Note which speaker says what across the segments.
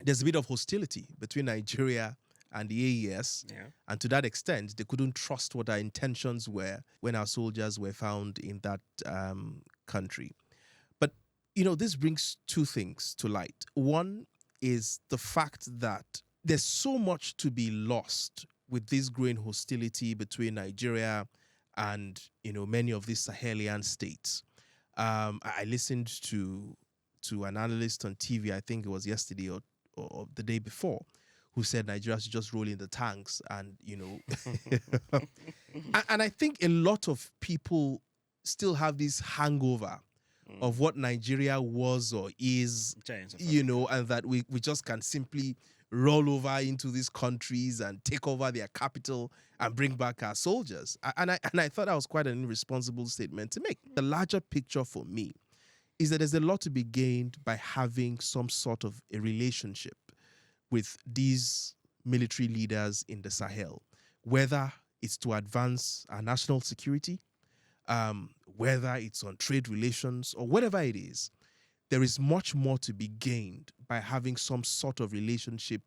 Speaker 1: there's a bit of hostility between Nigeria and the AES.
Speaker 2: Yeah.
Speaker 1: And to that extent, they couldn't trust what our intentions were when our soldiers were found in that country. But, this brings two things to light. One is the fact that there's so much to be lost with this growing hostility between Nigeria and, many of these Sahelian states. I listened to an analyst on TV, I think it was yesterday or the day before, who said Nigeria should just roll in the tanks and, and I think a lot of people still have this hangover of what Nigeria was or is, and that we just can simply roll over into these countries and take over their capital and bring back our soldiers. And I thought that was quite an irresponsible statement to make. The larger picture for me is that there's a lot to be gained by having some sort of a relationship with these military leaders in the Sahel, whether it's to advance our national security, whether it's on trade relations or whatever it is. There is much more to be gained by having some sort of relationship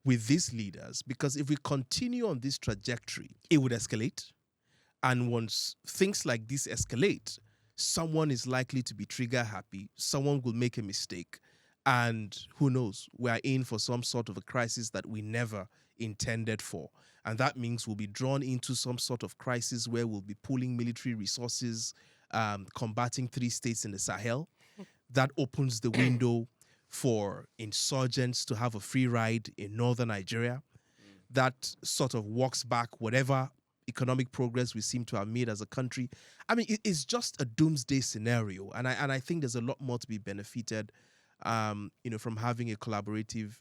Speaker 1: with these leaders, because if we continue on this trajectory, it would escalate. And once things like this escalate, someone is likely to be trigger happy, someone will make a mistake, and who knows, we are in for some sort of a crisis that we never intended for. And that means we'll be drawn into some sort of crisis where we'll be pooling military resources, combating 3 states in the Sahel. That opens the window for insurgents to have a free ride in northern Nigeria. That sort of walks back whatever economic progress we seem to have made as a country. I mean, it's just a doomsday scenario. And I think there's a lot more to be benefited, from having a collaborative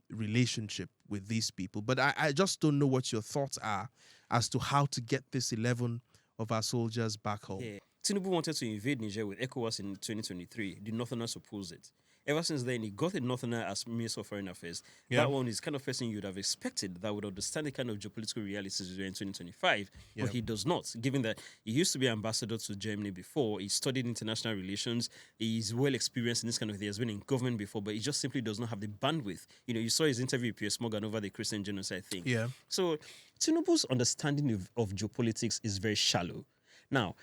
Speaker 1: relationship with these people. But I just don't know what your thoughts are as to how to get this 11 of our soldiers back home.
Speaker 2: Yeah. Tinubu wanted to invade Niger with ECOWAS in 2023. The Northerners opposed it. Ever since then, he got a Northerner as Minister of Foreign Affairs. Yeah. That one is kind of person you'd have expected that would understand the kind of geopolitical realities we are in 2025, yeah. But he does not, given that he used to be ambassador to Germany before, he studied international relations, he's well experienced in this kind of thing, he has been in government before, but he just simply does not have the bandwidth. You saw his interview with Piers Morgan over the Christian genocide thing.
Speaker 1: Yeah.
Speaker 2: So Tinubu's understanding of geopolitics is very shallow. Now,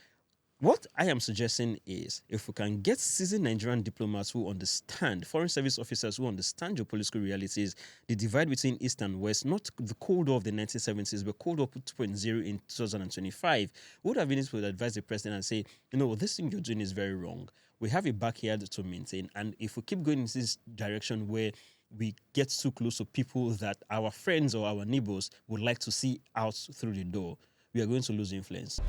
Speaker 2: what I am suggesting is if we can get seasoned Nigerian diplomats who understand, foreign service officers who understand geopolitical realities, the divide between East and West, not the Cold War of the 1970s, but Cold War 2.0 in 2025, would have been able to advise the president and say, this thing you're doing is very wrong. We have a backyard to maintain. And if we keep going in this direction where we get too close to people that our friends or our neighbors would like to see out through the door, we are going to lose influence.